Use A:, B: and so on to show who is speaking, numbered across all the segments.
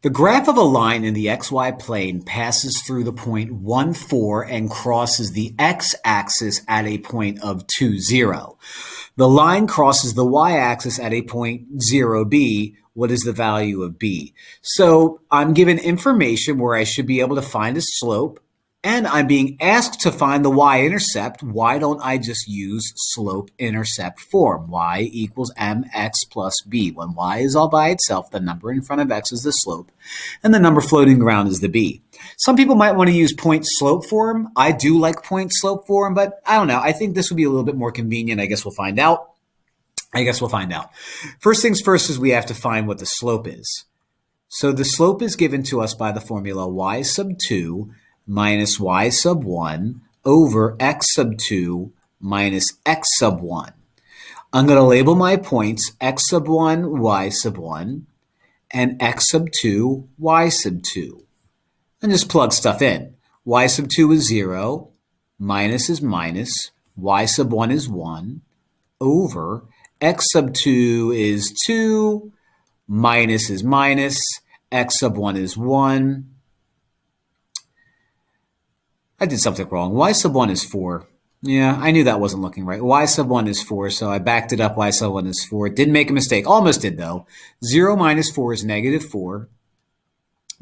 A: The graph of a line in the xy plane passes through the point 1, 4 and crosses the x-axis at a point of 2, 0. The line crosses the y-axis at a point 0, b. What is the value of b? So I'm given information where I should be able to find a slope, and I'm being asked to find the y-intercept. Why don't I just use slope-intercept form? Y equals mx plus b. When y is all by itself, the number in front of x is the slope, and the number floating around is the b. Some people might want to use point-slope form. I do like point-slope form, but I don't know. I think this would be a little bit more convenient. I guess we'll find out. First things first is we have to find what the slope is. So the slope is given to us by the formula y sub 2 minus y sub 1 over x sub 2 minus x sub 1. I'm going to label my points x sub 1, y sub 1, and x sub 2, y sub 2. And just plug stuff in. Y sub 2 is 0, minus is minus, y sub 1 is 1, over x sub 2 is 2, minus is minus, x sub 1 is 1. I did something wrong. Y sub 1 is 4. Yeah, I knew that wasn't looking right. Y sub 1 is 4, so I backed it up. Y sub 1 is 4. Didn't make a mistake. Almost did, though. 0 minus 4 is negative 4.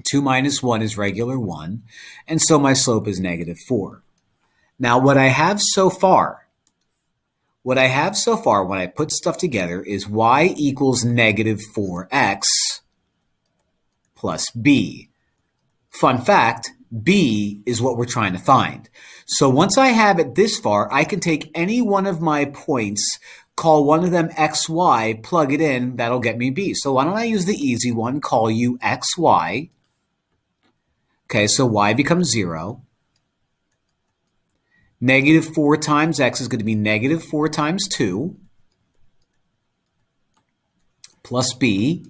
A: 2 minus 1 is regular 1. And so my slope is negative 4. Now, what I have so far when I put stuff together is y equals negative 4x plus b. Fun fact, b is what we're trying to find. So once I have it this far, I can take any one of my points, call one of them xy, plug it in, that'll get me b. So why don't I use the easy one, call you xy. Okay, so y becomes 0. Negative 4 times x is going to be negative 4 times 2 plus b.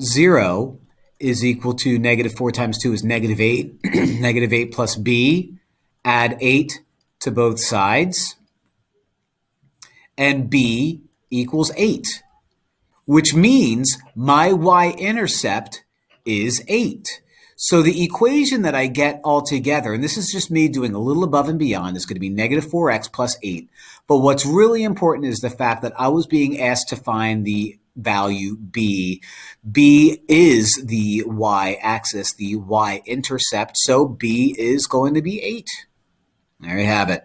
A: 0 is equal to negative 4 times 2 is negative 8. Negative 8 plus b. Add 8 to both sides. And b equals 8, which means my y-intercept is 8. So the equation that I get altogether, and this is just me doing a little above and beyond, is going to be negative 4x plus 8. But what's really important is the fact that I was being asked to find the value b. B is the y-axis, the y-intercept, so b is going to be 8. There you have it.